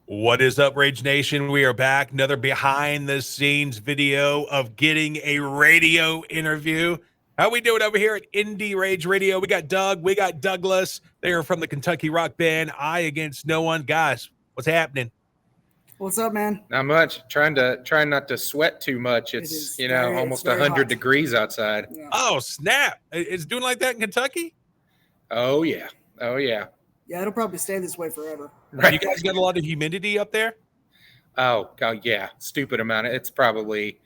What is up, Rage Nation? We are back. Another behind-the-scenes video of getting a radio interview. How we doing over here at Indie Rage Radio? We got Doug. We got Douglas. They are from the Kentucky rock band I Against No One. Guys, what's happening? What's up, man? Not much. Trying not to sweat too much. It's almost 100 degrees outside. Yeah. Oh, snap. It's doing like that in Kentucky? Oh yeah. Yeah, it'll probably stay this way forever. Right. You guys got a lot of humidity up there? Oh God, yeah. Stupid amount. It probably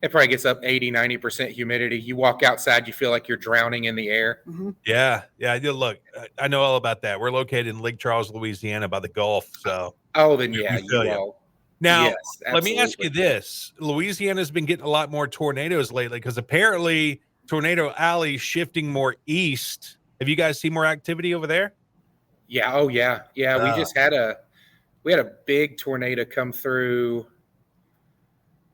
gets up 80-90% humidity. You walk outside, you feel like you're drowning in the air. Mm-hmm. Yeah. Look, I know all about that. We're located in Lake Charles, Louisiana, by the Gulf. So, oh, then yeah, you you. all. Now, yes, let me ask you this: Louisiana's been getting a lot more tornadoes lately because apparently Tornado Alley's shifting more east. Have you guys seen more activity over there? Yeah. Oh yeah. Yeah. We just had a big tornado come through.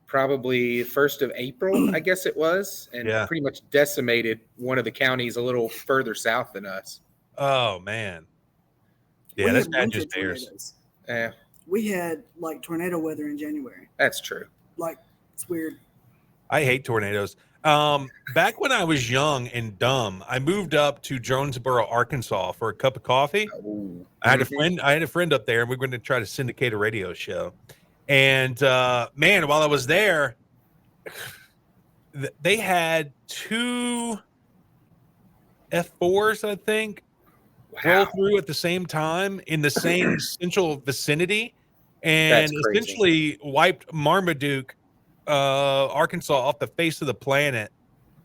Probably 1st of April, I guess it was, and pretty much decimated one of the counties a little further south than us. Oh man, yeah, that's bad news bears. Yeah, we had like tornado weather in January. That's true. Like, it's weird. I hate tornadoes. Back when I was young and dumb, I moved up to Jonesboro, Arkansas for a cup of coffee. Oh. I had a friend up there, and we were going to try to syndicate a radio show. And man, while I was there, they had 2 F4s, I think, roll through at the same time in the same central vicinity, and essentially wiped Marmaduke, Arkansas, off the face of the planet.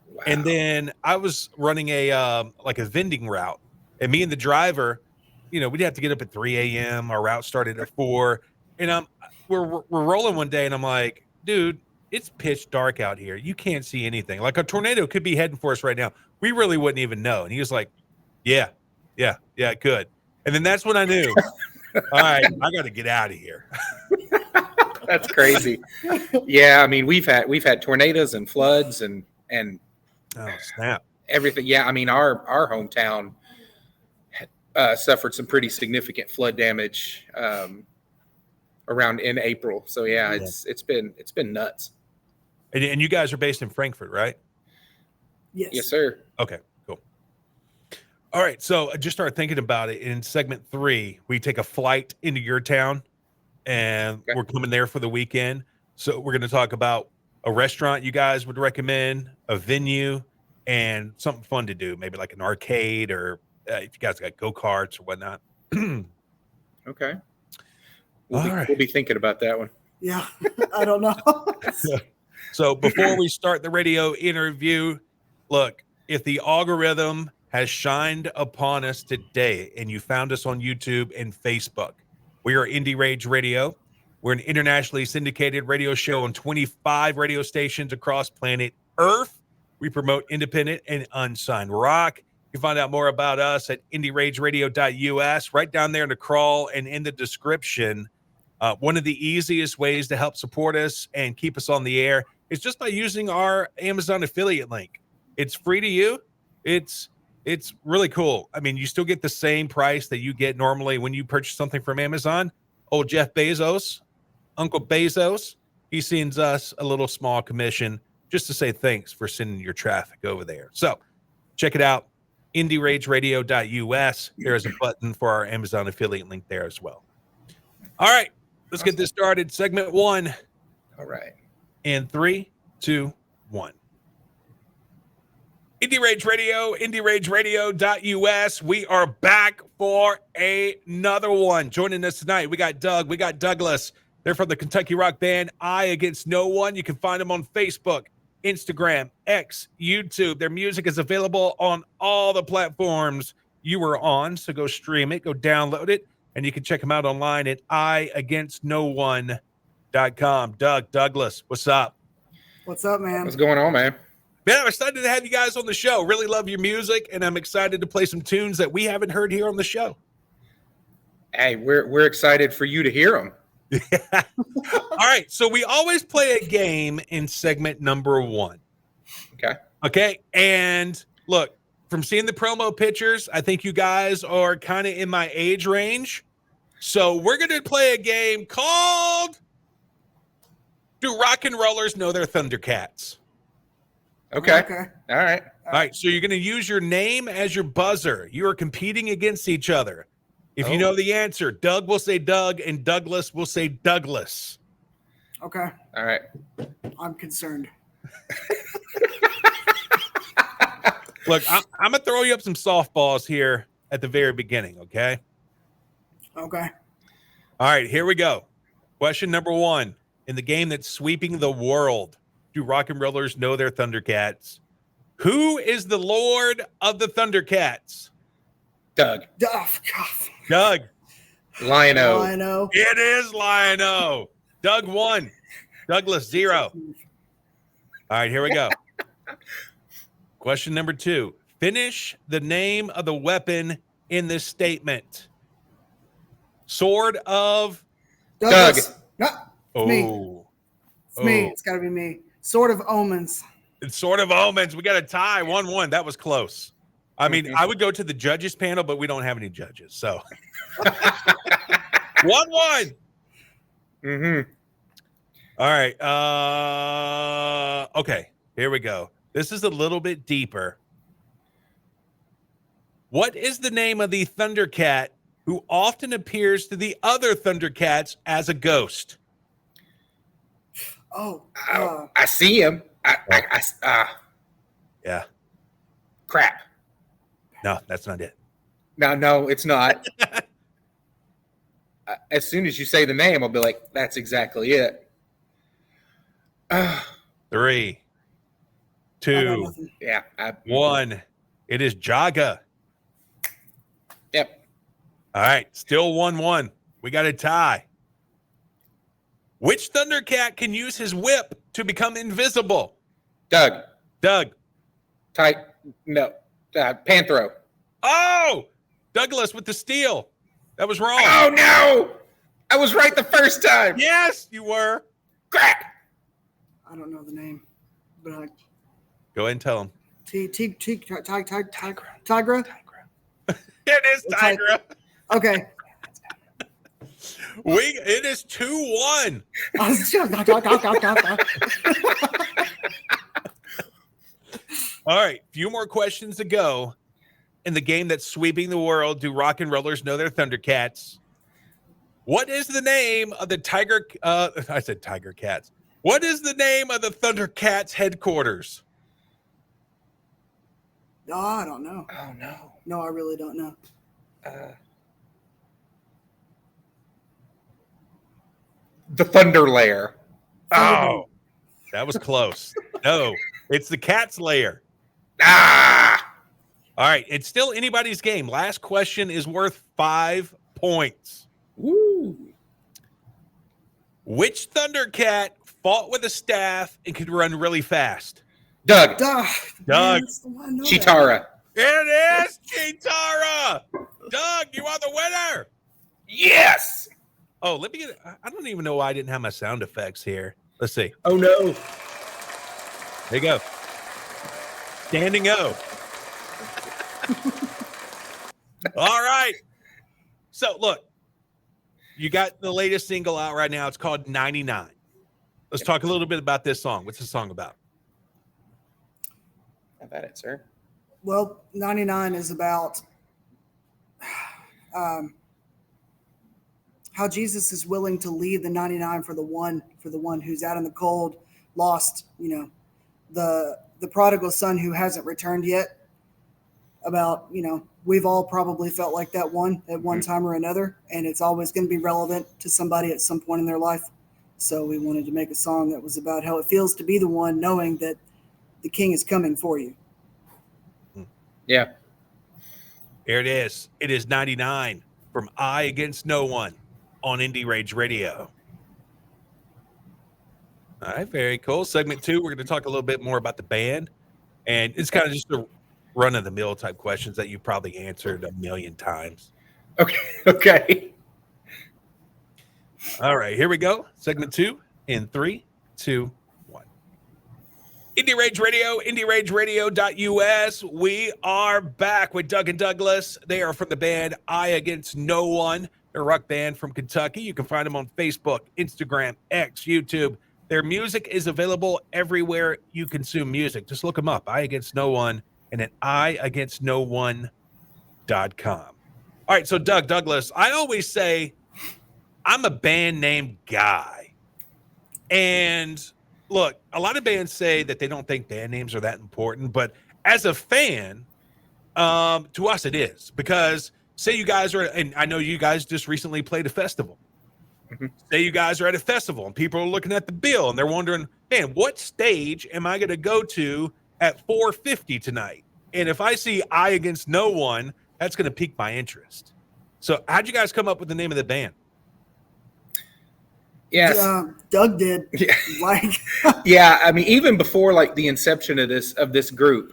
Wow. And then I was running a vending route, and me and the driver, we'd have to get up at 3 a.m. Our route started at 4, and we're rolling one day, and I'm like, dude, it's pitch dark out here. You can't see anything. Like a tornado could be heading for us right now. We really wouldn't even know. And he was like, yeah, it could. And then that's when I knew, all right, I got to get out of here. That's crazy. Yeah, I mean, we've had tornadoes and floods and oh snap, everything. Yeah, I mean, our hometown suffered some pretty significant flood damage around in April. So yeah, it's been nuts. And you guys are based in Frankfurt, right? Yes, sir. Okay, cool. All right, so I just started thinking about it. In segment 3, we take a flight into your town, and we're coming there for the weekend. So we're going to talk about a restaurant you guys would recommend, a venue, and something fun to do, maybe like an arcade, or if you guys got go-karts or whatnot. Okay. We'll be thinking about that one. Yeah, I don't know. So before we start the radio interview, look, if the algorithm has shined upon us today and you found us on YouTube and Facebook, we are Indie Rage Radio. We're an internationally syndicated radio show on 25 radio stations across planet Earth. We promote independent and unsigned rock. You can find out more about us at indierageradio.us, right down there in the crawl and in the description. One of the easiest ways to help support us and keep us on the air is just by using our Amazon affiliate link. It's free to you. It's really cool. I mean, you still get the same price that you get normally when you purchase something from Amazon. Old Jeff Bezos, Uncle Bezos, he sends us a little small commission just to say thanks for sending your traffic over there. So check it out, indierageradio.us. There's a button for our Amazon affiliate link there as well. All right, let's get this started. Segment 1. All right. In 3, 2, 1. Indie Rage Radio, indierageradio.us. We are back for another one. Joining us tonight, we got Doug, we got Douglas. They're from the Kentucky rock band I Against No One. You can find them on Facebook, Instagram, X, YouTube. Their music is available on all the platforms you are on, so go stream it, go download it, and you can check them out online at iagainstnoone.com. Douglas, what's up? What's up, man? What's going on, man? Man, I'm excited to have you guys on the show. Really love your music, and I'm excited to play some tunes that we haven't heard here on the show. Hey, we're excited for you to hear them. Yeah. All right, so we always play a game in segment number 1. Okay, and look, from seeing the promo pictures, I think you guys are kind of in my age range. So we're going to play a game called Do Rock-N-Rollers Know Their ThunderCats? Okay. Okay. All right. All right, so you're going to use your name as your buzzer. You are competing against each other. If you Oh. know the answer, Doug will say Doug, and Douglas will say Douglas. Okay. All right. I'm concerned. Look, I'm going to throw you up some softballs here at the very beginning, okay? Okay. All right, here we go. Question number 1. In the game that's sweeping the world, do Rock-N-Rollers know their ThunderCats? Who is the Lord of the ThunderCats? Doug. Oh, God. Doug. Lion-O. Lino. It is Lion-O. Doug 1. Douglas 0. All right, here we go. Question number 2. Finish the name of the weapon in this statement. Sword of... Douglas. No, me. Oh. it's me. It's got to be me. Sword of Omens. It's Sword of Omens. We got a tie. 1-1. That was close. I mean, I would go to the judges panel, but we don't have any judges. So 1-1. Mm-hmm. All right. Okay. Here we go. This is a little bit deeper. What is the name of the ThunderCat who often appears to the other ThunderCats as a ghost? Oh. I see him. Yeah. Crap. No, that's not it. No, it's not. As soon as you say the name, I'll be like, that's exactly it. 3, I got 2, nothing. Yeah. 1. It is Jaga. Yep. All right. Still 1-1. We got a tie. Which ThunderCat can use his whip to become invisible? Doug. Doug. Panthro. Oh, Douglas with the steal. That was wrong. Oh, no. I was right the first time. Yes, you were. Crap. I don't know the name, but Go ahead and tell him. Tigra. It is It's like- Tigra. Okay. It is 2-1. All right, few more questions to go. In the game that's sweeping the world, do Rock-N-Rollers know their ThunderCats? What is the name of the Tiger? I said Tiger Cats. What is the name of the ThunderCats headquarters? No, I don't know. Oh, no. No, I really don't know. The Thunder Lair. Oh, that was close. No, it's the Cat's Lair. Ah! All right, it's still anybody's game. Last question is worth 5 points. Woo. Which ThunderCat fought with a staff and could run really fast? Doug. Doug. Doug. Chitara. It is Chitara. Doug, you are the winner. Yes. Oh, let me get. I don't even know why I didn't have my sound effects here. Let's see. Oh, no. There you go. Standing O. All right. So look, you got the latest single out right now. It's called 99. Let's talk a little bit about this song. What's the song about? How about it, sir? Well, 99 is about how Jesus is willing to leave the 99 for the one who's out in the cold, lost, the prodigal son who hasn't returned yet. About, we've all probably felt like that one at one time or another, and it's always going to be relevant to somebody at some point in their life. So we wanted to make a song that was about how it feels to be the one, knowing that the king is coming for you. Yeah. Here it is. It is 99 from I Against No One on Indie Rage Radio. All right, very cool. Segment 2, we're going to talk a little bit more about the band. And it's kind of just a run-of-the-mill type questions that you probably answered a million times. Okay. All right, here we go. Segment 2 in 3, 2, 1. Indie Rage Radio, IndieRageRadio.us. We are back with Doug and Douglas. They are from the band I Against No One. They're a rock band from Kentucky. You can find them on Facebook, Instagram, X, YouTube. Their music is available everywhere you consume music. Just look them up, I Against No One, and at IAgainstNoOne.com. All right, so Douglas, I always say I'm a band name guy. And look, a lot of bands say that they don't think band names are that important, but as a fan, to us it is. Because say you guys are, and I know you guys just recently played a festival. Mm-hmm. Say you guys are at a festival and people are looking at the bill and they're wondering, man, what stage am I going to go to at 4:50 tonight? And if I see I Against No One, that's going to pique my interest. So how'd you guys come up with the name of the band? Yes. Doug did. Yeah. Like, Yeah, I mean, even before like the inception of this group,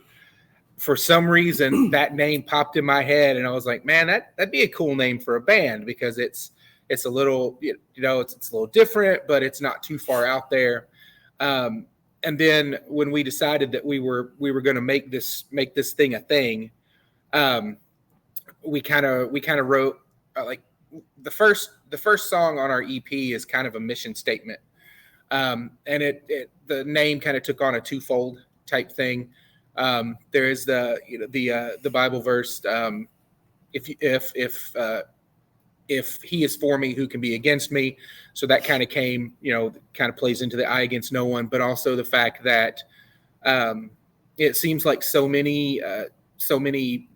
for some reason that name popped in my head, and I was like, man, that'd be a cool name for a band, because it's a little, it's a little different, but it's not too far out there. And then when we decided that we were going to make this thing a thing, we kind of wrote like the first song on our EP is kind of a mission statement. And the name kind of took on a twofold type thing. There is the Bible verse, if he is for me, who can be against me? So that kind of came, kind of plays into the I Against No One, but also the fact that it seems like so many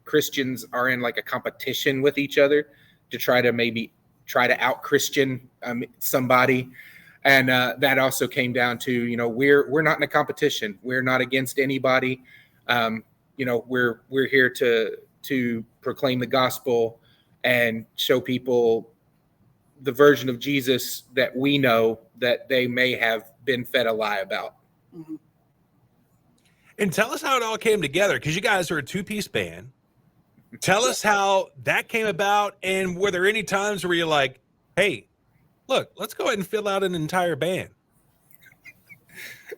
Christians are in like a competition with each other to try to out Christian somebody. And that also came down to, we're not in a competition. We're not against anybody. We're here to proclaim the gospel and show people the version of Jesus that we know that they may have been fed a lie about. mm-hmm. And tell us how it all came together, because you guys are a two-piece band. Tell us how that came about, and were there any times where you're like, hey, look, let's go ahead and fill out an entire band?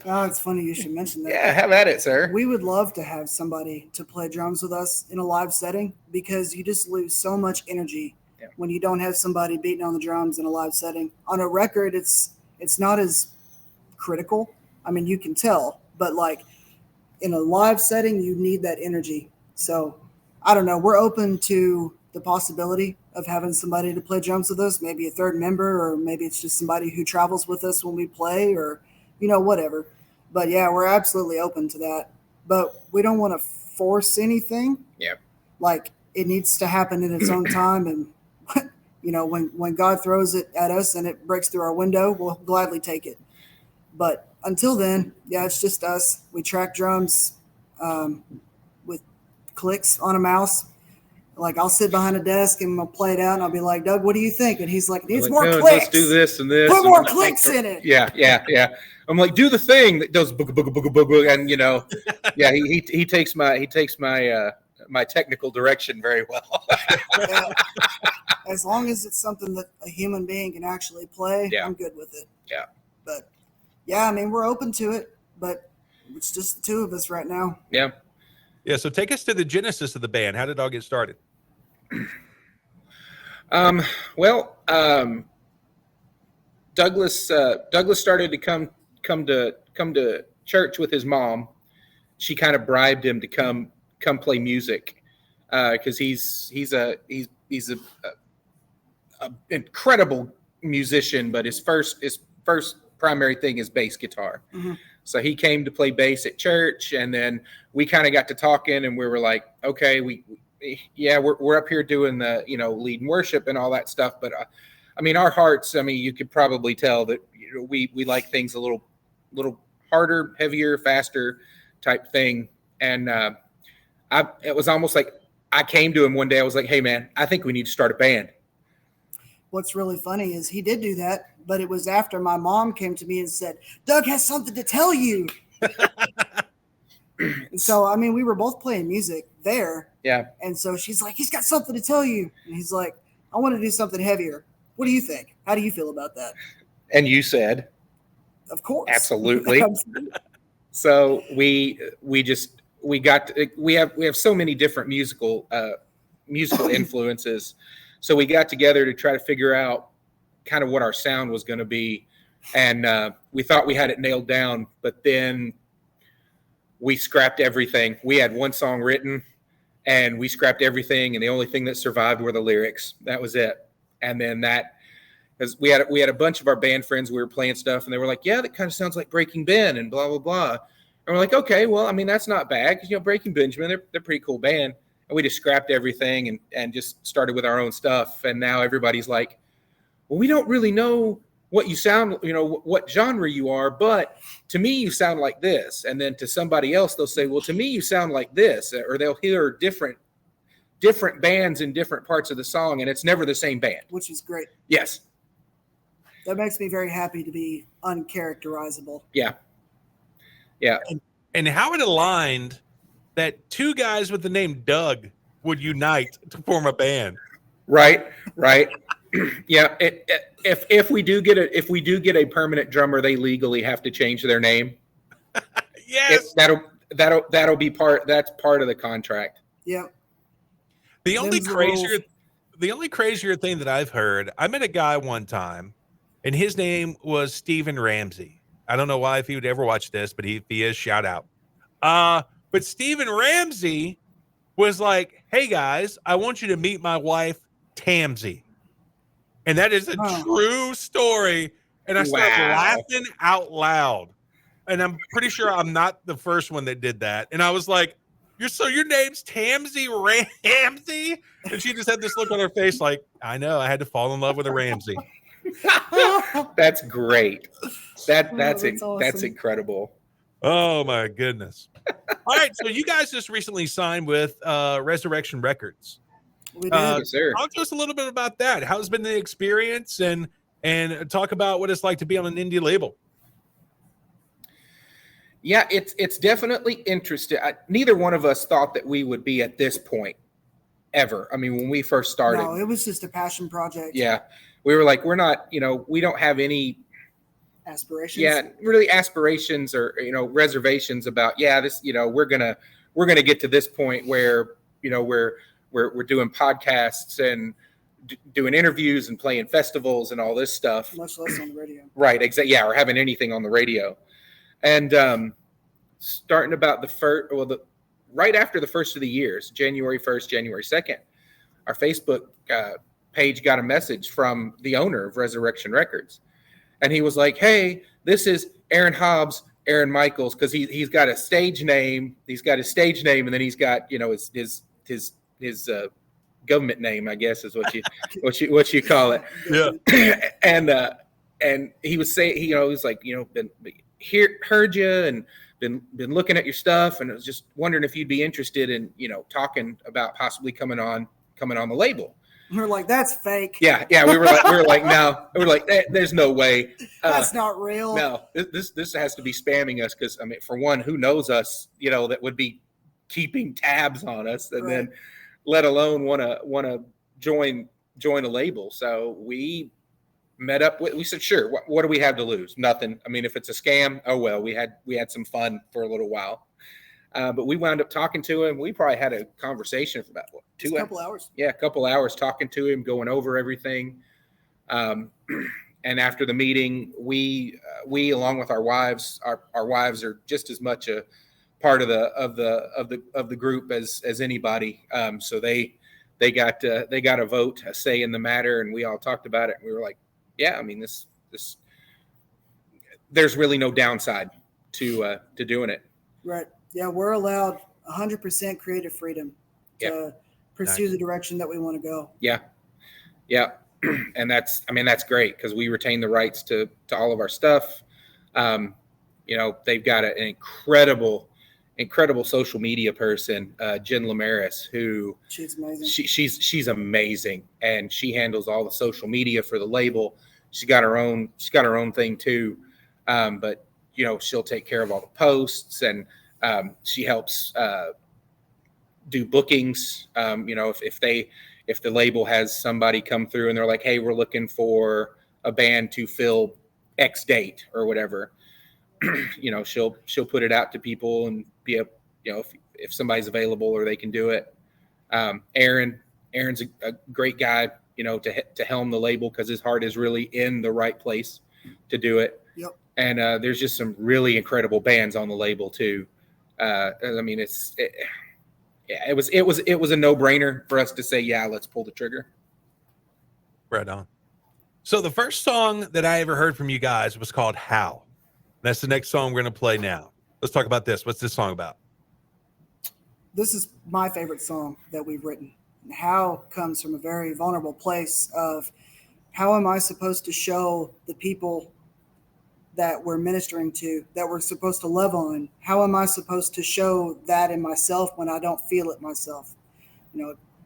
Oh, it's funny you should mention that. Yeah, have at it, sir. We would love to have somebody to play drums with us in a live setting, because you just lose so much energy when you don't have somebody beating on the drums in a live setting. On a record, it's not as critical. I mean, you can tell, but like in a live setting, you need that energy. So I don't know. We're open to the possibility of having somebody to play drums with us, maybe a third member, or maybe it's just somebody who travels with us when we play, or whatever. But yeah, we're absolutely open to that. But we don't want to force anything. Yeah. Like, it needs to happen in its own time. And, when God throws it at us and it breaks through our window, we'll gladly take it. But until then, yeah, it's just us. We track drums with clicks on a mouse. Like, I'll sit behind a desk and I'll play it out, and I'll be like, Doug, what do you think? And he's like, it needs more clicks. Let's do this and this. Put more clicks in it. Yeah. I'm like, do the thing that does booga booga booga booga, and yeah, he takes my technical direction very well. Yeah. As long as it's something that a human being can actually play, I'm good with it. Yeah. But yeah, I mean, we're open to it, but it's just the two of us right now. Yeah. Yeah. So take us to the genesis of the band. How did it all get started? Douglas started to come to church with his mom. She kind of bribed him to come play music, because he's a incredible musician, but his first primary thing is bass guitar. Mm-hmm. So he came to play bass at church, and then we kind of got to talking, and we were like, okay, we're up here doing the lead and worship and all that stuff, but I mean, our hearts, I mean, you could probably tell that we like things a little harder, heavier, faster type thing. And it was almost like I came to him one day. I was like, hey man, I think we need to start a band. What's really funny is he did do that, but it was after my mom came to me and said, Doug has something to tell you. And so, I mean, we were both playing music there. Yeah. And so she's like, he's got something to tell you. And he's like, I want to do something heavier. What do you think? How do you feel about that? And you said, of course. Absolutely. So we have so many different musical influences So we got together to try to figure out kind of what our sound was going to be. And we thought we had it nailed down, but then we scrapped everything. We had one song written and we scrapped everything. And the only thing that survived were the lyrics. That was it. And then because we had a bunch of our band friends, we were playing stuff and they were like, yeah, that kind of sounds like Breaking Ben and blah, blah, blah. And we're like, okay, well, I mean, that's not bad. Cause Breaking Benjamin, they're a pretty cool band. And we just scrapped everything and just started with our own stuff. And now everybody's like, well, we don't really know what you sound, what genre you are, but to me, you sound like this. And then to somebody else, they'll say, well, to me, you sound like this, or they'll hear different bands in different parts of the song. And it's never the same band, which is great. Yes. That makes me very happy to be uncharacterizable. Yeah. Yeah. And how it aligned that two guys with the name Doug would unite to form a band. Right. Yeah. If we do get a permanent drummer, they legally have to change their name. Yes. That'll be that's part of the contract. Yeah. The only crazier thing that I've heard, I met a guy one time and his name was Stephen Ramsey. I don't know why if he would ever watch this, but if he is, shout out. But Stephen Ramsey was like, hey guys, I want you to meet my wife, Tamsy. And that is a true story. And I started laughing out loud. And I'm pretty sure I'm not the first one that did that. And I was like, your name's Tamsy Ramsey? And she just had this look on her face like, I know, I had to fall in love with a Ramsey. That's great. That's awesome. That's incredible. Oh my goodness. All right. So you guys just recently signed with Resurrection Records. We did. Yes, sir. Talk to us a little bit about that. How's been the experience and talk about what it's like to be on an indie label. Yeah, it's definitely interesting. Neither one of us thought that we would be at this point ever. I mean, when we first started. No, it was just a passion project. Yeah. We were like, we're not, we don't have any aspirations. Yeah, really aspirations or, reservations about, this, we're going to get to this point where, we're doing podcasts and doing interviews and playing festivals and all this stuff. Much less on the radio. Right. Exactly. Yeah. Or having anything on the radio. And starting about right after the first of the years, January 1st, January 2nd, our Facebook page got a message from the owner of Resurrection Records. And he was like, hey, this is Aaron Hobbs, Aaron Michaels, because he's got a stage name. He's got his stage name, and then he's got, his government name, I guess is what you call it. Yeah. And he was saying, he was like, heard you and been looking at your stuff, and I was just wondering if you'd be interested in, talking about possibly coming on the label. We're like, that's fake. Yeah. We were like, no. We were like, there's no way. That's not real. No, this has to be spamming us because, I mean, for one, who knows us, that would be keeping tabs on us, and then let alone want to join a label. So we met up we said, sure. What do we have to lose? Nothing. I mean, if it's a scam, oh well. We had some fun for a little while. But we wound up talking to him. We probably had a conversation for about a couple hours. Yeah, a couple hours talking to him, going over everything. And after the meeting, we along with our wives, our wives are just as much a part of the group as anybody. So they got a vote, a say in the matter, and we all talked about it. And we were like, yeah, I mean, this there's really no downside to doing it. Right. Yeah, we're allowed 100% creative freedom to pursue the direction that we want to go. Yeah. Yeah. And that's great because we retain the rights to all of our stuff. They've got an incredible social media person, Jen Lamaris, who she's amazing. She's amazing, and she handles all the social media for the label. She's got her own thing too. But she'll take care of all the posts, and she helps do bookings. If the label has somebody come through and they're like, hey, we're looking for a band to fill X date or whatever, she'll put it out to people and be if somebody's available or they can do it. Aaron's a great guy. to helm the label, because his heart is really in the right place to do it. Yep. And there's just some really incredible bands on the label too. I mean, it was a no-brainer for us to say, yeah, let's pull the trigger. Right on. So the first song that I ever heard from you guys was called How. That's the next song we're going to play now. Let's talk about this. What's this song about? This is my favorite song that we've written. How comes from a very vulnerable place of how am I supposed to show the people that we're ministering to, that we're supposed to love on? How am I supposed to show that in myself when I don't feel it myself?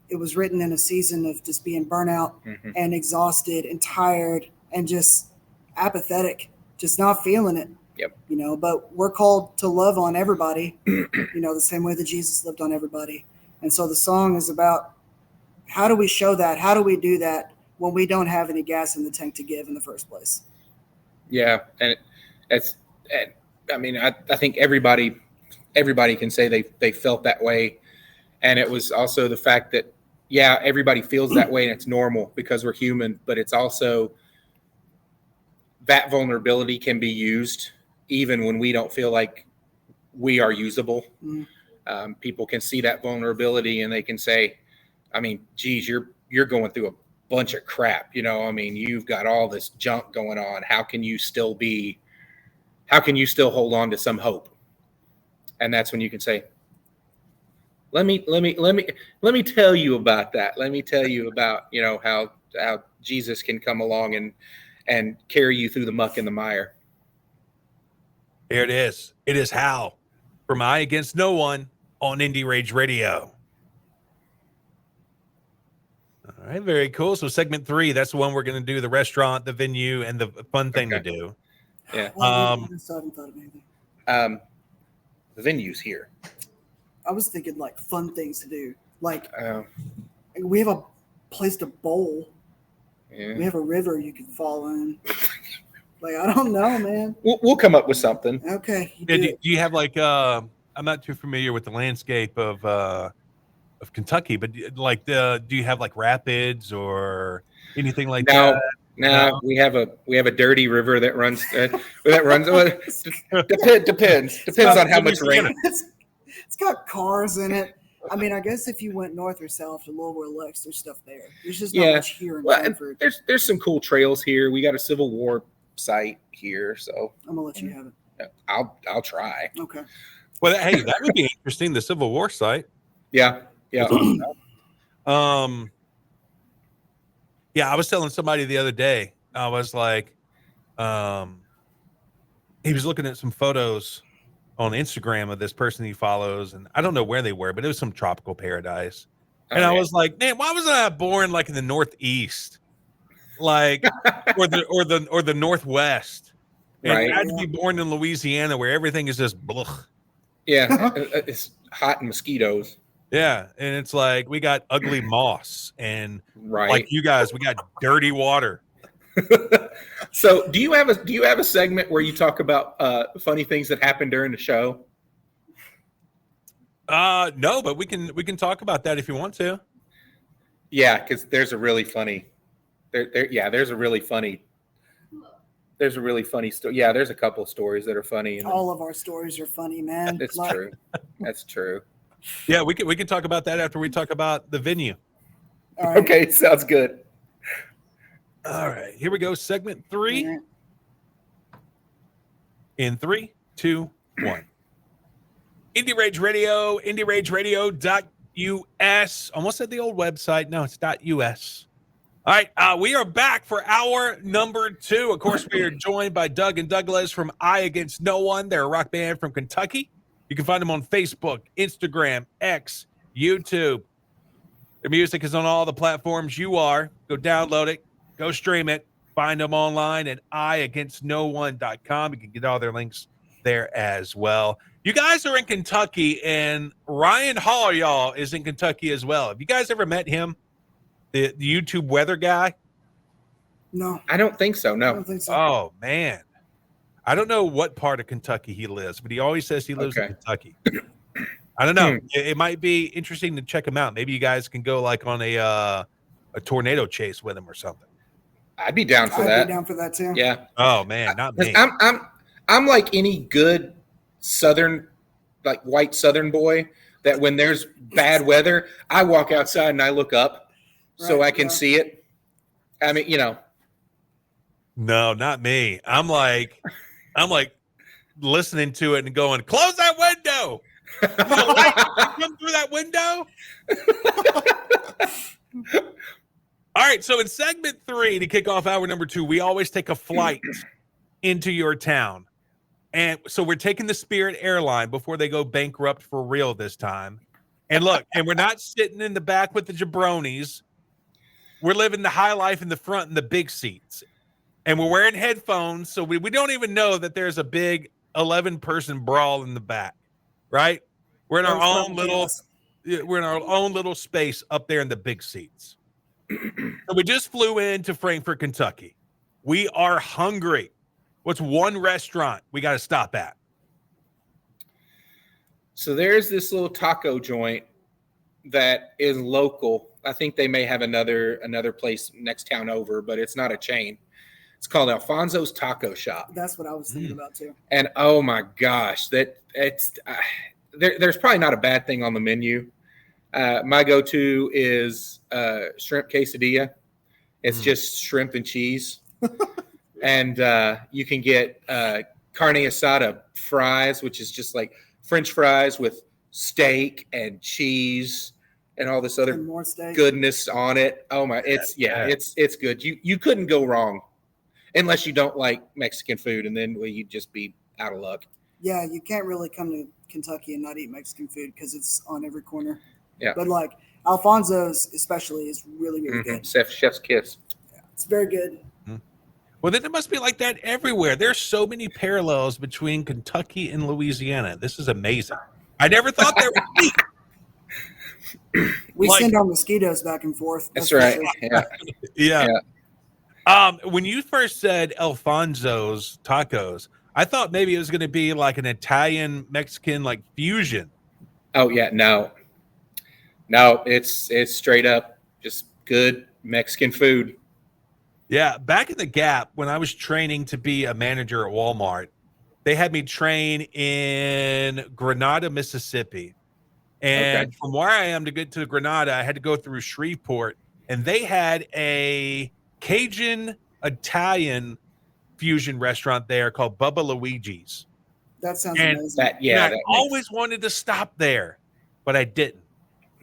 It was written in a season of just being burnout and exhausted and tired and just apathetic, just not feeling it. Yep. But we're called to love on everybody, the same way that Jesus loved on everybody. And so the song is about how do we show that? How do we do that when we don't have any gas in the tank to give in the first place? Yeah. And I think everybody can say they felt that way. And it was also the fact that, yeah, everybody feels that way and it's normal because we're human, but it's also that vulnerability can be used even when we don't feel like we are usable. People can see that vulnerability and they can say, I mean, geez, you're going through a bunch of crap. You've got all this junk going on. How can you still hold on to some hope? And that's when you can say, let me tell you about that. Let me tell you about, how Jesus can come along and carry you through the muck and the mire. Here it is. It is How from I Against No One on Indie Rage Radio. All right, very cool. So segment 3, that's the one we're going to do, the restaurant, the venue, and the fun thing to do. Yeah. I still haven't thought of anything. The venue's here. I was thinking like fun things to do. Like we have a place to bowl. Yeah. We have a river you can fall in. Like, I don't know, man. We'll come up with something. Okay. Do you have like I'm not too familiar with the landscape of Kentucky, but like do you have like rapids or anything like that? No, we have a dirty river that runs depends on how much rain. It's got cars in it. I mean, I guess if you went north or south to Louisville, Lex, there's stuff there. There's just not much here in Frankfurt. There's some cool trails here. We got a Civil War site here, so I'm gonna let you have it. I'll try. Okay. Well, hey, that would be interesting. The Civil War site. Yeah. Yeah, I was telling somebody the other day. I was like, he was looking at some photos on Instagram of this person he follows, and I don't know where they were, but it was some tropical paradise. And I was like, man, why wasn't I born like in the Northeast, like or the Northwest? And I had to be born in Louisiana, where everything is just blech. Yeah, it's hot and mosquitoes. Yeah, and it's like we got ugly moss, and right, like you guys, we got dirty water. So, do you have a segment where you talk about funny things that happen during the show? No, but we can talk about that if you want to. Yeah, because there's a really funny. There's a really funny story. Yeah, there's a couple of stories that are funny. All of our stories are funny, man. That's true. That's true. Yeah, we can talk about that after we talk about the venue. All right. Okay, sounds good. All right, here we go. Segment 3. Right. In 3, 2, 1. Indie Rage Radio, IndieRageRadio.us. Almost said the old website. No, it's .us. All right, we are back for hour number 2. Of course, we are joined by Doug and Douglas from I Against No One. They're a rock band from Kentucky. You can find them on Facebook, Instagram, X, YouTube. Their music is on all the platforms you are. Go download it. Go stream it. Find them online at iagainstnoone.com. You can get all their links there as well. You guys are in Kentucky, and Ryan Hall, y'all, is in Kentucky as well. Have you guys ever met him, the YouTube weather guy? No. I don't think so, no. I don't think so. Oh, man. I don't know what part of Kentucky he lives, but he always says he lives in Kentucky. I don't know. It might be interesting to check him out. Maybe you guys can go like on a a tornado chase with him or something. I'd be down for I'd that. be down for that too. Yeah. Oh man, not 'Cause me. I'm like any good Southern, like white Southern boy, that when there's bad weather, I walk outside and I look up so Right, I can yeah. see it. I mean, No, not me. I'm like listening to it and going, close that window. The light come through that window. All right. So in segment 3, to kick off hour number 2, we always take a flight into your town. And so we're taking the Spirit airline before they go bankrupt for real this time. And look, and we're not sitting in the back with the jabronis. We're living the high life in the front in the big seats. And we're wearing headphones, so we don't even know that there's a big 11-person brawl in the back, right? We're in our own little space up there in the big seats. So we just flew into Frankfort, Kentucky. We are hungry. What's one restaurant we got to stop at? So there's this little taco joint that is local. I think they may have another place next town over, but it's not a chain. It's called Alfonso's Taco Shop. That's what I was thinking about too. And oh my gosh, there's probably not a bad thing on the menu. My go-to is shrimp quesadilla. It's just shrimp and cheese. And you can get carne asada fries, which is just like French fries with steak and cheese and all this other more steak. goodness on it. Oh my, it's good. You couldn't go wrong unless you don't like Mexican food, and then you'd just be out of luck. Yeah, you can't really come to Kentucky and not eat Mexican food because it's on every corner. Yeah. But like Alfonso's especially is really, really good. Chef's kiss. Yeah, it's very good. Well, then it must be like that everywhere. There's so many parallels between Kentucky and Louisiana. This is amazing. I never thought there would be. We send our mosquitoes back and forth. That's right. Sure. Yeah. When you first said Alfonso's Tacos, I thought maybe it was going to be like an Italian Mexican like fusion. Oh yeah, no, it's straight up just good Mexican food. Yeah, back in the Gap when I was training to be a manager at Walmart, they had me train in Grenada, Mississippi. And from where I am to get to Grenada, I had to go through Shreveport, and they had a Cajun Italian fusion restaurant there called Bubba Luigi's. That sounds amazing. I always wanted to stop there, but I didn't.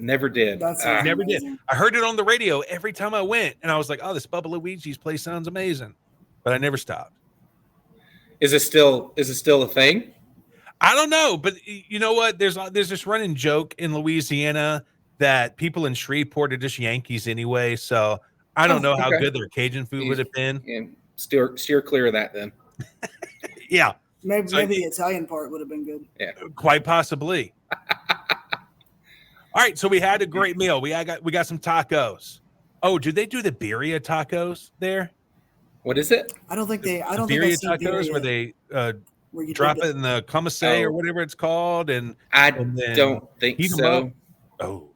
Never did. Never did. I heard it on the radio every time I went, and I was like, "Oh, this Bubba Luigi's place sounds amazing," but I never stopped. Is it still a thing? I don't know, but you know what? There's this running joke in Louisiana that people in Shreveport are just Yankees anyway. So I don't know how good their Cajun food would have been. And steer clear of that then. Yeah, maybe the Italian part would have been good. Yeah, quite possibly. All right, so we had a great meal. We got some tacos. Oh, do they do the birria tacos there? What is it? I don't think they. I don't birria think I've seen tacos birria. where they Where you drop it in the commissary or whatever it's called, and then don't think heat 'em so. up. Oh,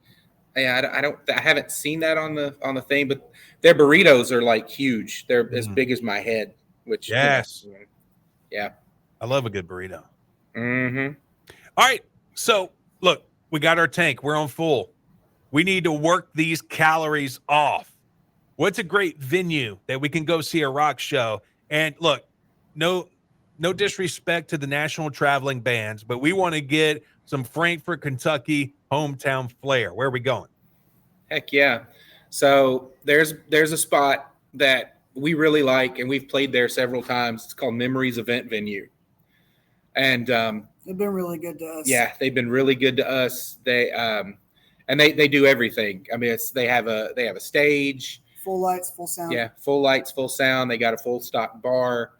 Yeah, I haven't seen that on the thing, but their burritos are like huge. They're as big as my head. Which yes, yeah, I love a good burrito. Mm-hmm. All right, so look, we got our tank. We're on full. We need to work these calories off. What's a great venue that we can go see a rock show? And look, no disrespect to the national traveling bands, but we want to get some Frankfort, Kentucky hometown flair. Where are we going? Heck yeah. So there's a spot that we really like, and we've played there several times. It's called Memories Event Venue. And they've been really good to us. Yeah, they've been really good to us. They do everything. I mean, they have a stage, full lights, full sound. Yeah, full lights, full sound. They got a full stock bar.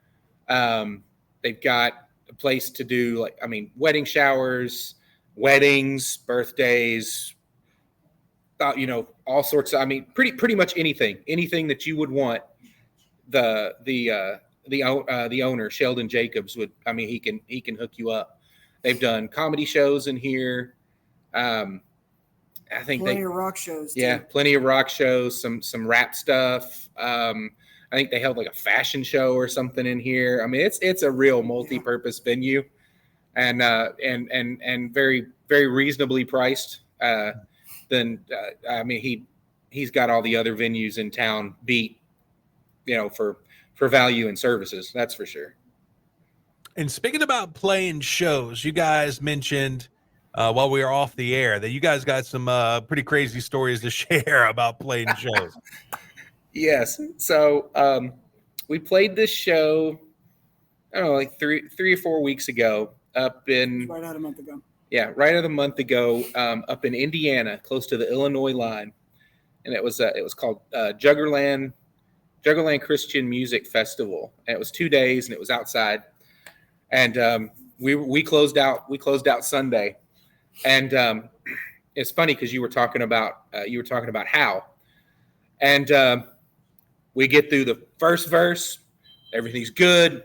They've got a place to do wedding showers, weddings, birthdays, all sorts of. I mean, pretty much anything that you would want. The owner Sheldon Jacobs would. I mean, he can hook you up. They've done comedy shows in here. I think plenty of rock shows. Yeah, too. plenty of rock shows, some rap stuff. I think they held like a fashion show or something in here. I mean, it's a real multi-purpose venue, and very very reasonably priced. I mean, he's got all the other venues in town beat, for value and services. That's for sure. And speaking about playing shows, you guys mentioned while we were off the air that you guys got some pretty crazy stories to share about playing shows. Yes. So we played this show, I don't know, like three or 4 weeks ago up in Right out a month ago. Yeah, right at a month ago, up in Indiana, close to the Illinois line, and it was called Juggerland Christian Music Festival, and it was 2 days, and it was outside, and we closed out Sunday, and it's funny because you were talking about how, and we get through the first verse, everything's good,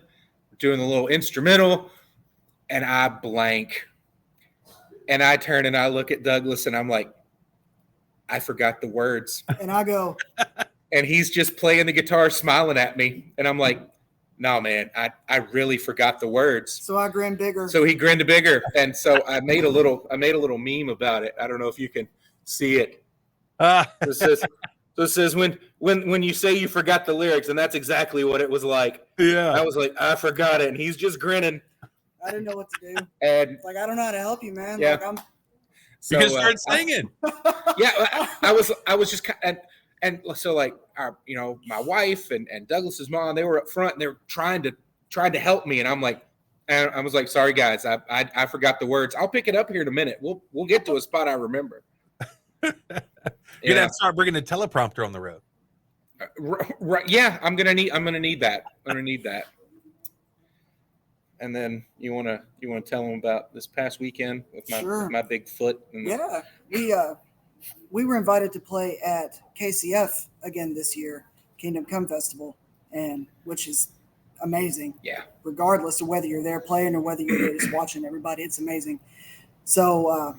we're doing the little instrumental, and I blank. And I turn and I look at Douglas and I'm like, I forgot the words. And I go, and he's just playing the guitar, smiling at me. And I'm like, no, man, I really forgot the words. so I grin bigger. So he grinned bigger. And so I made a little meme about it. I don't know if you can see it. It says when you say you forgot the lyrics, and that's exactly what it was like. Yeah. I was like, I forgot it. And he's just grinning. I didn't know what to do. And Like, I don't know how to help you, man. Yeah. Like, You can start singing. I was just and so like my wife and Douglas's mom, they were up front and they were trying to help me, and I was like, sorry guys, I forgot the words. I'll pick it up here in a minute. We'll get to a spot I remember. You're gonna have to start bringing a teleprompter on the road. Right? Yeah, I'm gonna need that. I'm gonna need that. And then you wanna tell them about this past weekend with my big foot? Yeah, we were invited to play at KCF again this year, Kingdom Come Festival, and which is amazing. Yeah. Regardless of whether you're there playing or whether you're there just watching everybody, it's amazing. So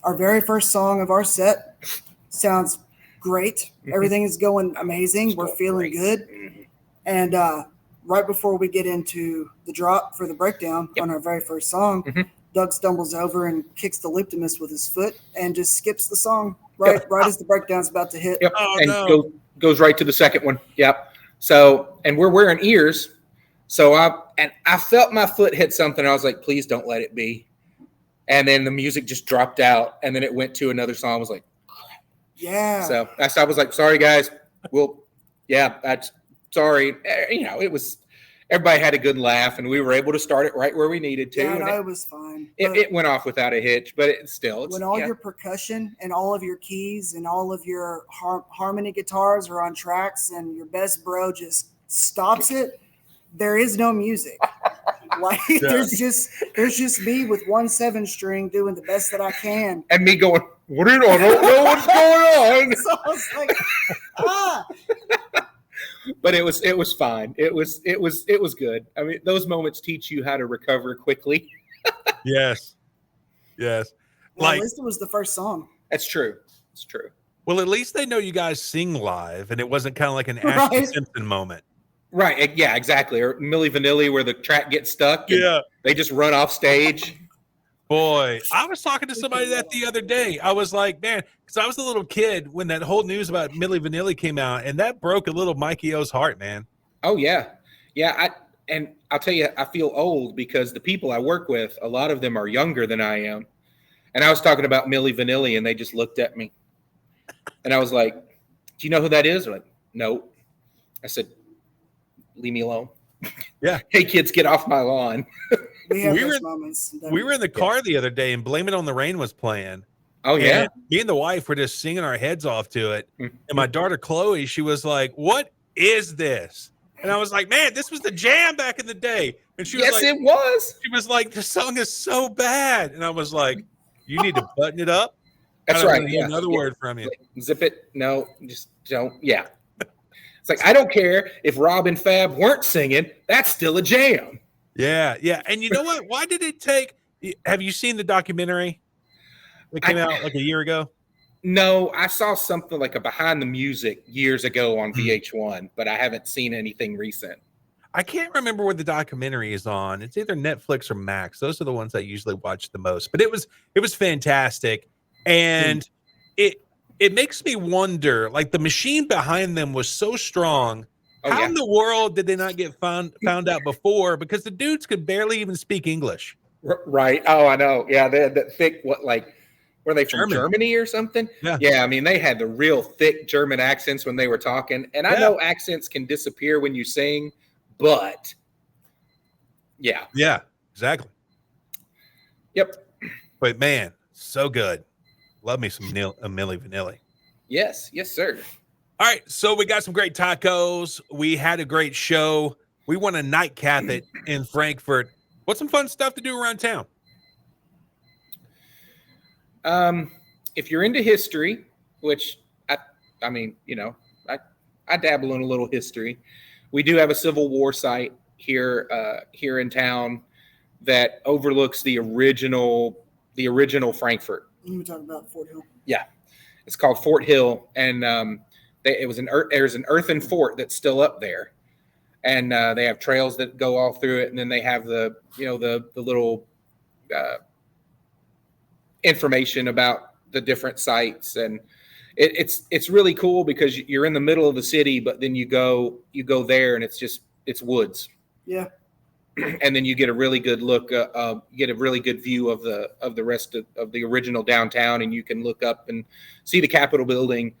our very first song of our set sounds great. Everything is going amazing. We're feeling good, and right before we get into the drop for the breakdown on our very first song, Doug stumbles over and kicks the liptimus with his foot and just skips the song right as the breakdown's about to hit. Yep. Oh, and no. goes right to the second one. Yep. So, and we're wearing ears. So I felt my foot hit something. I was like, please don't let it be. And then the music just dropped out, and then it went to another song. I was like, Yeah. so I was like, sorry guys. That's sorry. It was, everybody had a good laugh, and we were able to start it right where we needed to. Yeah, and it was fine. It went off without a hitch, but it's when all your percussion and all of your keys and all of your harmony guitars are on tracks and your best bro just stops it, there is no music. Like there's just me with 1 7-string doing the best that I can, and me going, I don't know what's going on. So I was like, But it was fine. It was good. I mean, those moments teach you how to recover quickly. Yes. well, at least it was the first song. That's true. It's true. Well, at least they know you guys sing live, and it wasn't kind of like an Ashley Simpson moment. Right. Yeah, exactly. Or Milli Vanilli, where the track gets stuck. And they just run off stage. Boy, I was talking to somebody that the other day. I was like, man, because I was a little kid when that whole news about Milli Vanilli came out, and that broke a little Mikey O's heart, man. Oh, yeah. Yeah. And I'll tell you, I feel old because the people I work with, a lot of them are younger than I am. And I was talking about Milli Vanilli, and they just looked at me. And I was like, do you know who that is? They're like, no. I said, leave me alone. Yeah. Hey, kids, get off my lawn. We have those moments. We were in the car the other day, and Blame It on the Rain was playing. Oh, yeah. And me and the wife were just singing our heads off to it. And my daughter, Chloe, she was like, what is this? And I was like, man, this was the jam back in the day. And she was like, it was. She was like, the song is so bad. And I was like, you need to button it up. That's I don't right. want to hear another word from you. Zip it. No, just don't. Yeah. It's like, I don't care if Rob and Fab weren't singing. That's still a jam. Yeah. Yeah. And you know what? Why did it take? Have you seen the documentary that came out like a year ago? No, I saw something like a behind the music years ago on VH1, but I haven't seen anything recent. I can't remember what the documentary is on. It's either Netflix or Max. Those are the ones I usually watch the most. But it was fantastic, and it makes me wonder. Like the machine behind them was so strong. How in the world did they not get found out before? Because the dudes could barely even speak English. Right. Oh, I know. Yeah, they had that thick. Were they from Germany or something? Yeah. I mean, they had the real thick German accents when they were talking. And I know accents can disappear when you sing, but yeah, exactly. Yep. But man, so good. Love me some Milli Vanilli. Yes, sir. All right, so we got some great tacos. We had a great show. We want to nightcap it in Frankfurt. What's some fun stuff to do around town? If you're into history, which I mean, I dabble in a little history. We do have a Civil War site here in town that overlooks the original Frankfurt. You were talking about Fort Hill. Yeah, it's called Fort Hill, and there's an earthen fort that's still up there, and they have trails that go all through it, and then they have the little information about the different sites, and it's really cool because you're in the middle of the city, but then you go there and it's woods. Yeah. And then you get a really good look, get a really good view of the rest of the original downtown, and you can look up and see the Capitol building,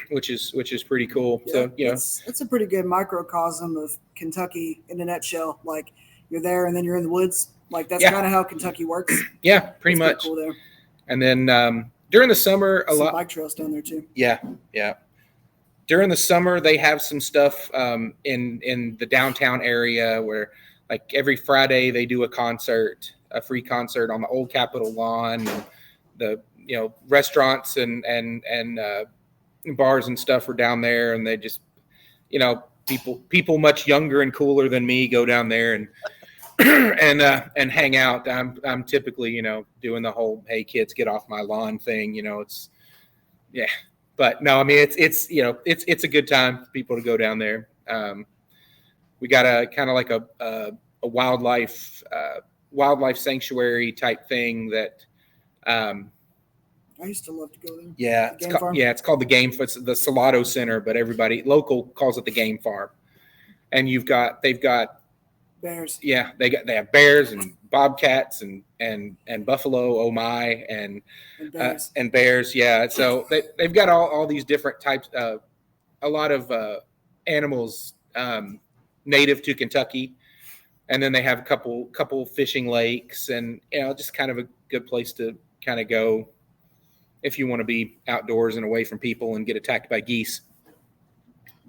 which is pretty cool. Yeah, So it's a pretty good microcosm of Kentucky in a nutshell. Like you're there and then you're in the woods. Like that's kind of how Kentucky works. Yeah, pretty much. Cool there. And then during the summer, a lot bike trails down there too. Yeah. During the summer, they have some stuff in the downtown area where, like every Friday, they do a free concert on the old Capitol lawn. And the restaurants and bars and stuff are down there, and they just people much younger and cooler than me go down there and and hang out. I'm typically doing the whole "hey kids, get off my lawn" thing. But no, I mean it's a good time for people to go down there. We got a kind of like a wildlife sanctuary type thing that I used to love to go there. Yeah, it's called the Game. It's the Salado Center, but everybody local calls it the Game Farm. And they've got bears. Yeah, they have bears and bobcats and buffalo. Oh my, and bears. Yeah, so they've got all these different types. A lot of animals native to Kentucky, and then they have a couple fishing lakes, and just kind of a good place to kind of go if you want to be outdoors and away from people and get attacked by geese.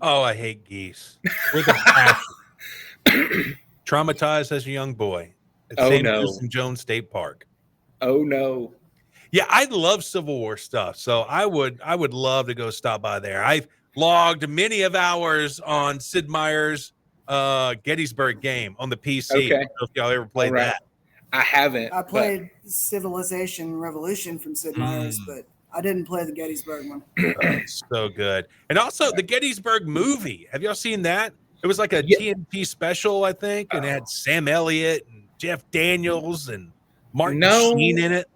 Oh, I hate geese. With a passion. Traumatized as a young boy at St. Louis Jones State Park. Oh no. Yeah, I love Civil War stuff, so I would love to go stop by there. I've logged many of hours on Sid Meier's Gettysburg game on the PC. Okay. I don't know if y'all ever played that. I haven't. I played Civilization Revolution from Sid Meier's, but I didn't play the Gettysburg one. So good. And also the Gettysburg movie. Have y'all seen that? It was like a TNT special, I think, and it had Sam Elliott and Jeff Daniels and Martin Sheen in it.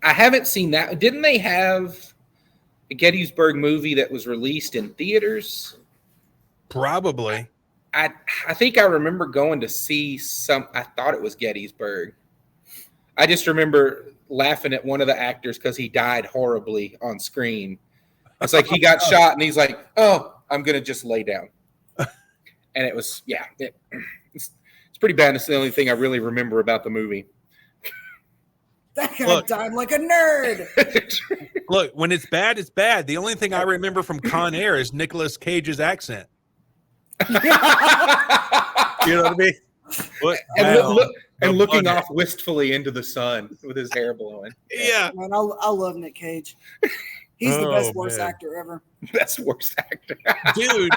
I haven't seen that. Didn't they have a Gettysburg movie that was released in theaters? Probably. I think I remember going to see I thought it was Gettysburg. I just remember laughing at one of the actors because he died horribly on screen. It's like he got shot and he's like, "Oh, I'm going to just lay down." And it was, it's pretty bad. It's the only thing I really remember about the movie. That guy died like a nerd. Look, when it's bad, it's bad. The only thing I remember from Con Air is Nicolas Cage's accent. You know what I mean? And looking off wistfully into the sun with his hair blowing. Yeah. Man, I love Nick Cage. He's the best voice actor ever. Best voice actor. Dude,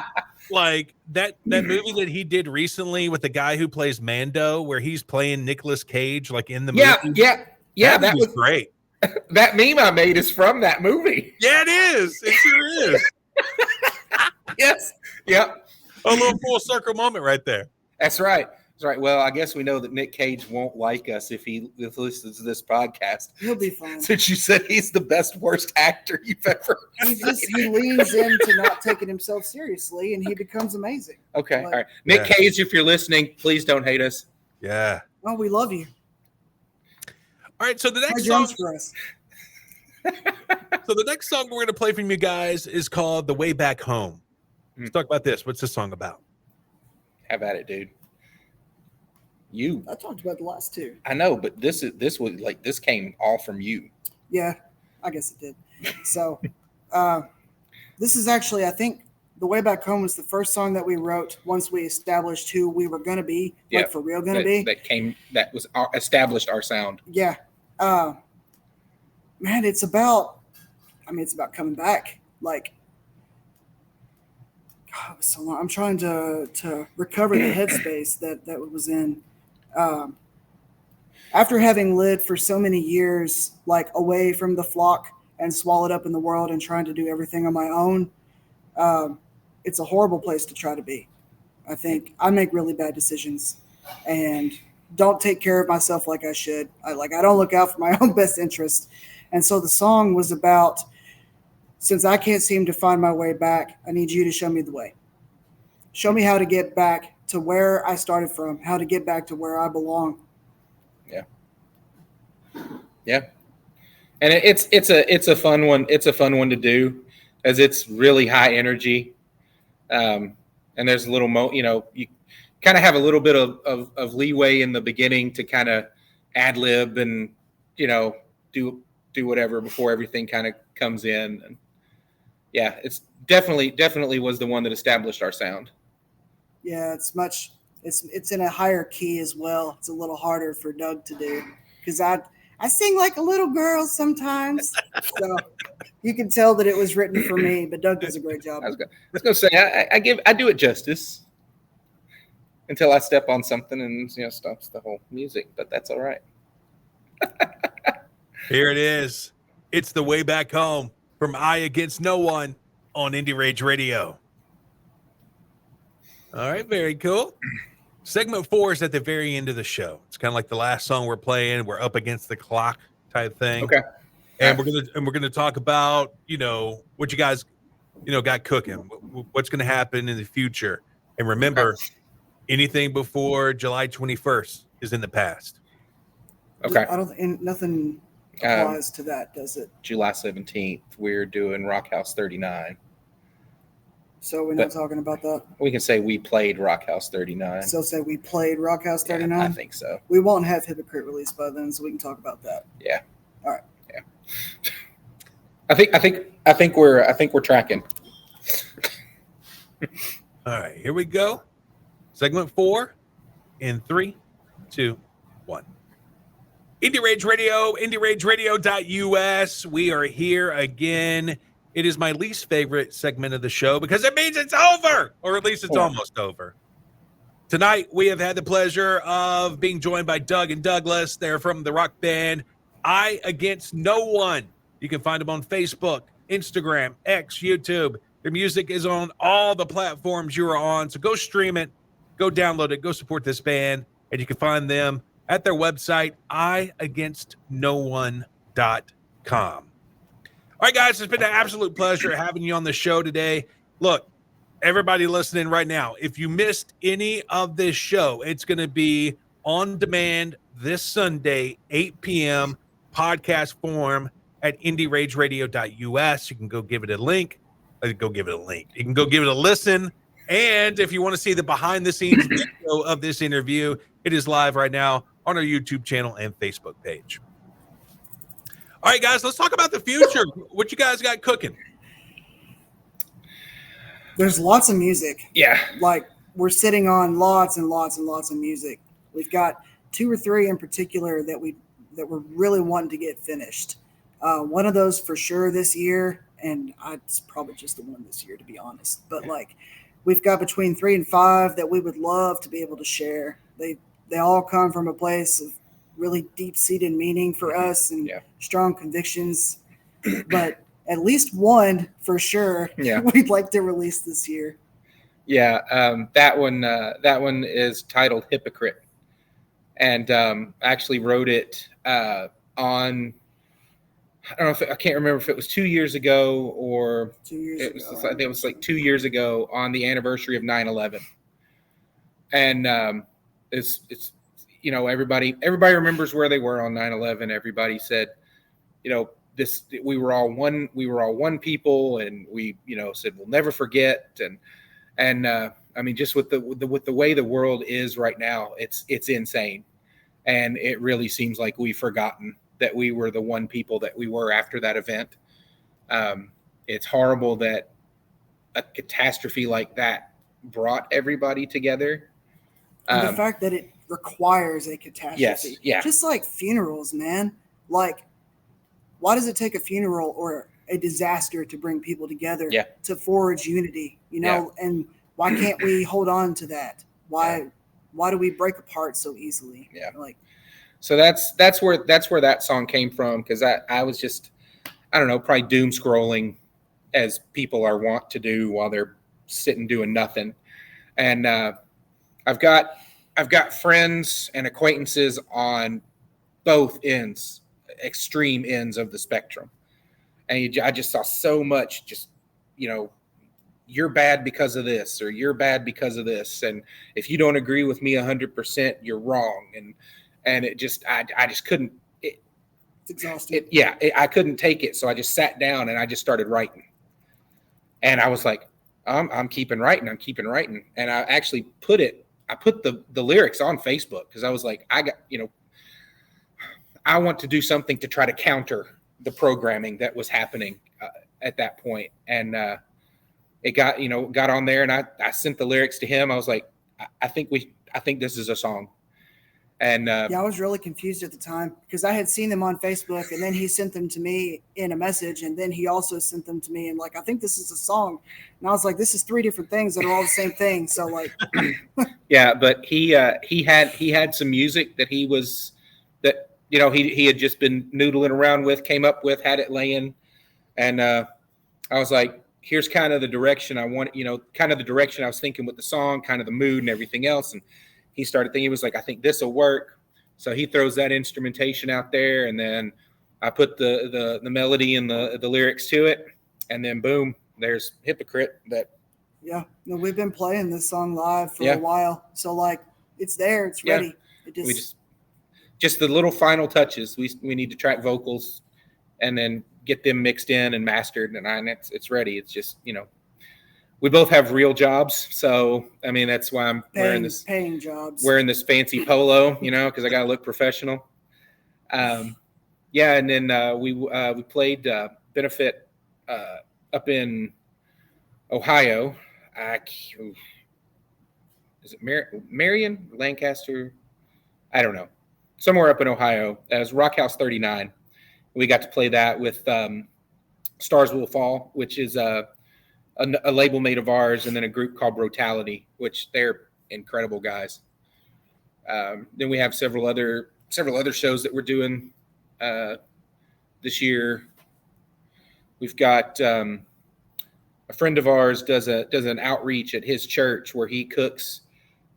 like that movie that he did recently with the guy who plays Mando, where he's playing Nicolas Cage, like in the movie. Yeah. That was great. That meme I made is from that movie. Yeah, it is. It sure is. Yes. Yep. A little full circle moment right there. That's right. That's right. Well, I guess we know that Nick Cage won't like us if he listens to this podcast. He'll be fine. Since you said he's the worst actor you've ever He leans into not taking himself seriously, and he becomes amazing. Okay. Like, all right. Nick Cage, if you're listening, please don't hate us. Yeah. Oh, we love you. All right. So the next Play song. drums for us. So the next song we're going to play from you guys is called "The Way Back Home." Let's talk about this. What's this song about? Have at it, dude. I talked about the last two. I know, but this was like this came all from you. Yeah, I guess it did. So, this is actually, I think, "The Way Back Home" was the first song that we wrote once we established who we were going to be, like for real going to be. That established our sound. Yeah. Man, it's about coming back. Like, God, it was so long. I'm trying to recover the headspace that was in. After having lived for so many years, like away from the flock and swallowed up in the world and trying to do everything on my own, it's a horrible place to try to be. I think I make really bad decisions and don't take care of myself like I should. I don't look out for my own best interest. And so the song was about, since I can't seem to find my way back, I need you to show me the way. Show me how to get back to where I started from, how to get back to where I belong. Yeah. Yeah. And it's a fun one. It's a fun one to do as it's really high energy. And there's a little you kind of have a little bit of leeway in the beginning to kind of ad lib and, do whatever before everything kind of comes in. And yeah, it's definitely was the one that established our sound. Yeah, it's in a higher key as well. It's a little harder for Doug to do because I sing like a little girl sometimes. So you can tell that it was written for me, but Doug does a great job. I was gonna say I do it justice until I step on something and stops the whole music, but that's all right. Here it is. It's "The Way Back Home" from I Against No One on Indie Rage Radio. All right, very cool. Segment 4 is at the very end of the show. It's kind of like the last song we're playing. We're up against the clock type thing. Okay. And we're gonna talk about what you guys got cooking, what's gonna happen in the future. And remember, anything before July 21st is in the past. Okay. I don't think nothing applies to that, does it? July 17th, we're doing Rock House 39. So we're not talking about that. We can say we played Rock House 39. So say we played Rock House 39. Yeah, I think so. We won't have Hypocrite released by then, so we can talk about that. Yeah. All right. Yeah. I think we're tracking. All right, here we go. Segment 4 in 3, 2, 1. Indie Rage Radio, IndieRageRadio.us. We are here again. It is my least favorite segment of the show because it means it's over, or at least it's almost over. Tonight, we have had the pleasure of being joined by Doug and Douglas. They're from the rock band I Against No One. You can find them on Facebook, Instagram, X, YouTube. Their music is on all the platforms you are on. So go stream it, go download it, go support this band. And you can find them at their website, iagainstnoone.com. All right, guys, it's been an absolute pleasure having you on the show today. Look, everybody listening right now, if you missed any of this show, it's going to be on demand this Sunday, 8 p.m., podcast form at IndieRageRadio.us. You can go give it a link. You can go give it a listen. And if you want to see the behind-the-scenes video of this interview, it is live right now on our YouTube channel and Facebook page. All right, guys, let's talk about the future. What you guys got cooking? There's lots of music. Yeah. Like, we're sitting on lots and lots and lots of music. We've got 2 or 3 in particular that we're really wanting to get finished. One of those for sure this year, and it's probably just the one this year, to be honest. But we've got between 3 and 5 that we would love to be able to share. They all come from a place of really deep-seated meaning for us and Yeah. strong convictions. But at least one for sure Yeah. we'd like to release this year. Yeah, that one is titled "Hypocrite," and I actually wrote it on. I don't know if I can't remember if it was 2 years ago or 2 years it was, ago. I think it was like 2 years ago on the anniversary of 9/11, and it's everybody remembers where they were on 9/11. Everybody said, we were all one people, and we said we'll never forget, and I mean, just with the way the world is right now, it's insane, and it really seems like we've forgotten that we were the one people that we were after that event. It's horrible that a catastrophe like that brought everybody together. And the fact that it requires a catastrophe. Yes, yeah. Just like funerals, man. Like, why does it take a funeral or a disaster to bring people together, Yeah. to forge unity, and why can't we hold on to that? Why do we break apart so easily? Yeah. Like, so that's where that song came from, because I was just, I don't know, probably doom scrolling as people are wont to do while they're sitting doing nothing. And I've got friends and acquaintances on both ends, extreme ends of the spectrum. And I just saw so much just, you're bad because of this, or you're bad because of this. And if you don't agree with me 100%, you're wrong. And it just, I just couldn't. it's exhausting. I couldn't take it. So I just sat down and I just started writing. And I was like, I'm keeping writing. And I actually put the lyrics on Facebook, because I was like, I want to do something to try to counter the programming that was happening at that point. And it got on there, and I sent the lyrics to him. I was like, I think this is a song. And I was really confused at the time, because I had seen them on Facebook, and then he sent them to me in a message, and then he also sent them to me, and like, I think this is a song. And I was like, this is 3 different things that are all the same thing. So like, yeah, but he had some music that he had just been noodling around with, came up with, had it laying, and I was like, here's kind of the direction I want, kind of the direction I was thinking with the song, kind of the mood and everything else. And he started thinking, he was like, I think this will work. So he throws that instrumentation out there, and then I put the melody and the lyrics to it, and then boom, there's Hypocrite. We've been playing this song live for a while, so like, it's there, it's ready. We just the little final touches. We need to track vocals, and then get them mixed in and mastered, and it's ready. It's just, we both have real jobs, so I mean, that's why I'm wearing this fancy polo, because I got to look professional. And then we played benefit up in Ohio. Is it Marion, Lancaster? I don't know. Somewhere up in Ohio, as Rock House 39. We got to play that with Stars Will Fall, which is a label mate of ours, and then a group called Brutality, which they're incredible guys. Then we have several other shows that we're doing this year. We've got a friend of ours does an outreach at his church where he cooks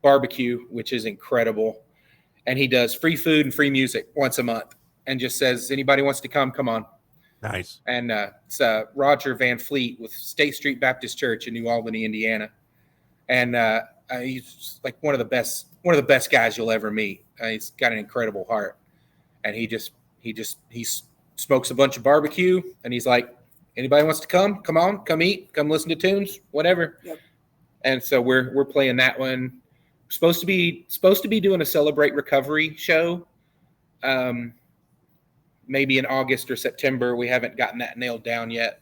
barbecue, which is incredible, and he does free food and free music once a month, and just says, anybody wants to come on. Nice. And it's Roger Van Fleet with State Street Baptist Church in New Albany, Indiana. And he's like one of the best guys you'll ever meet. He's got an incredible heart, and he smokes a bunch of barbecue, and he's like, anybody wants to come on, come eat, come listen to tunes, whatever. Yep. And so we're playing that one. We're supposed to be doing a Celebrate Recovery show. Maybe in August or September. We haven't gotten that nailed down yet.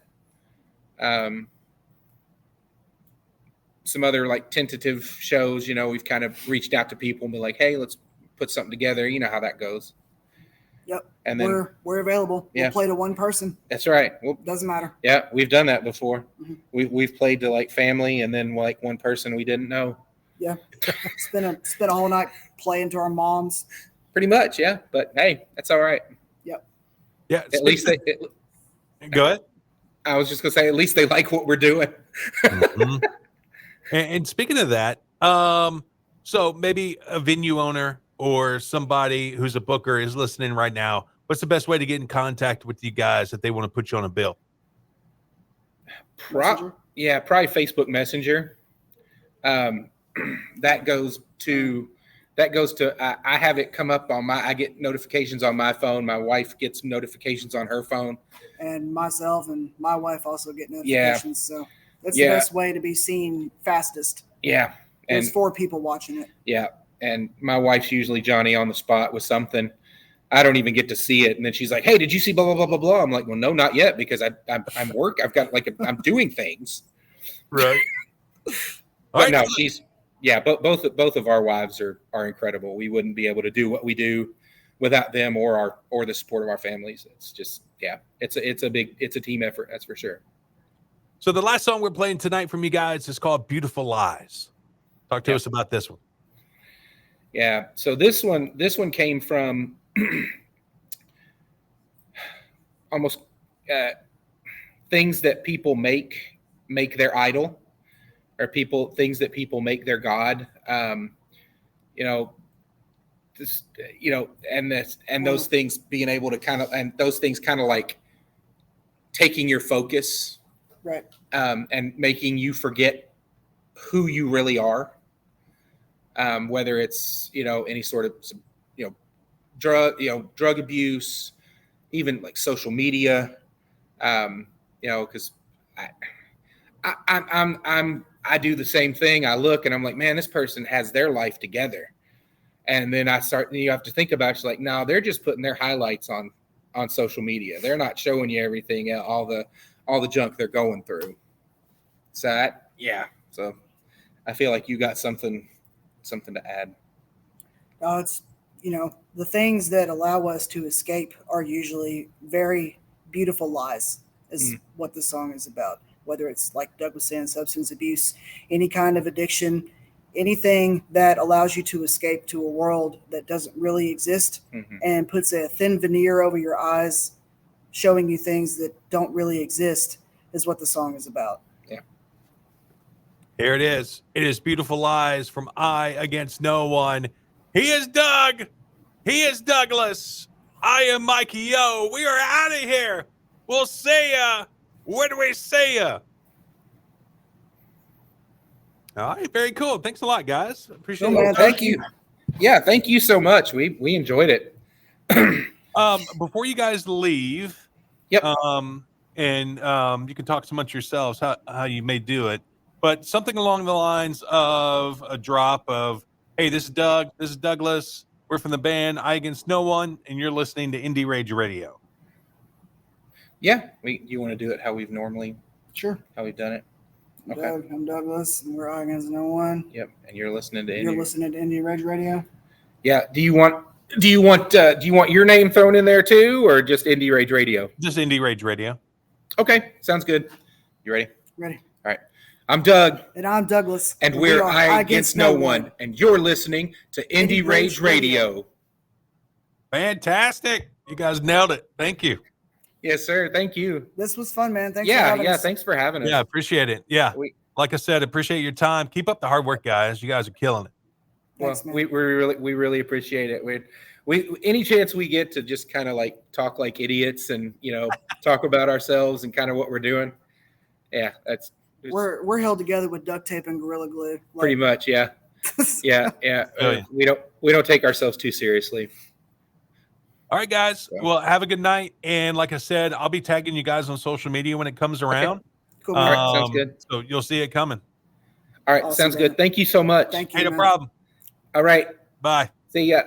Some other like tentative shows, we've kind of reached out to people and be like, hey, let's put something together. You know how that goes. Yep. And then we're available. Yeah. We'll play to one person. That's right. Well, doesn't matter. Yeah, we've done that before. Mm-hmm. We've played to like family, and then like one person we didn't know. Yeah. Spent a whole night playing to our moms. Pretty much, yeah. But hey, that's all right. Yeah. At least they. Go ahead. I was just gonna say, at least they like what we're doing. Mm-hmm. And speaking of that, so maybe a venue owner or somebody who's a booker is listening right now. What's the best way to get in contact with you guys if they want to put you on a bill? Messenger? Yeah, probably Facebook Messenger. That goes to. I have it come up on I get notifications on my phone. My wife gets notifications on her phone. And myself and my wife also get notifications. So that's the best way to be seen fastest. Yeah. And there's 4 people watching it. Yeah. And my wife's usually Johnny on the spot with something. I don't even get to see it. And then she's like, hey, did you see blah, blah, blah, blah, blah? I'm like, well, no, not yet, because I'm work. I've got I'm doing things. Right. But no, both of our wives are incredible. We wouldn't be able to do what we do without them or the support of our families. It's just, it's a team effort. That's for sure. So the last song we're playing tonight from you guys is called Beautiful Lies. Talk to us about this one. Yeah. So this one came from almost things that people make their idol, or things that people make their God. And those things being able to those things kind of like taking your focus, right, and making you forget who you really are. Whether it's any sort of drug abuse, even like social media, because I do the same thing. I look and I'm like, man, this person has their life together. And then you have to think about it. It's like, no, they're just putting their highlights on social media. They're not showing you everything, all the junk they're going through. So so I feel like you got something to add. It's, the things that allow us to escape are usually very beautiful lies, is what the song is about. Whether it's, like Doug was saying, substance abuse, any kind of addiction, anything that allows you to escape to a world that doesn't really exist, and puts a thin veneer over your eyes, showing you things that don't really exist, is what the song is about. Yeah. Here it is. It is Beautiful Lies from I Against No One. He is Doug. He is Douglas. I am Mikey O. We are out of here. We'll see ya. Where do we see ya? All right, very cool. Thanks a lot, guys. Appreciate it. Thank you. Yeah, thank you so much. We enjoyed it. Before you guys leave, yep. And you can talk amongst yourselves how you may do it, but something along the lines of a drop of, hey, this is Doug, this is Douglas, we're from the band I Against No One, and you're listening to Indie Rage Radio. Yeah, you want to do it how we've normally, how we've done it. Okay. Doug, I'm Douglas, and we're I Against No One. Yep, and you're listening to Indie Rage Radio. Yeah. Do you want your name thrown in there too, or just Indie Rage Radio? Just Indie Rage Radio. Okay, sounds good. You ready? Ready. All right. I'm Doug. And I'm Douglas. And we're I Against No One. And you're listening to Indie Rage Radio. Fantastic. You guys nailed it. Thank you. Yes, sir. Thank you. This was fun, man. Thanks for having us. Thanks for having us. Yeah, appreciate it. Yeah. Like I said, appreciate your time. Keep up the hard work, guys. You guys are killing it. Thanks, well, we really appreciate it. We any chance we get to just kind of like talk like idiots and talk about ourselves and kind of what we're doing. Yeah, we're held together with duct tape and Gorilla Glue. Pretty much, yeah. Yeah. We don't take ourselves too seriously. All right, guys. Well, have a good night. And like I said, I'll be tagging you guys on social media when it comes around. Okay. Cool. All right, sounds good. So you'll see it coming. All right, awesome, sounds good. Thank you so much. Thank you. Hey, no problem. All right. Bye. See ya.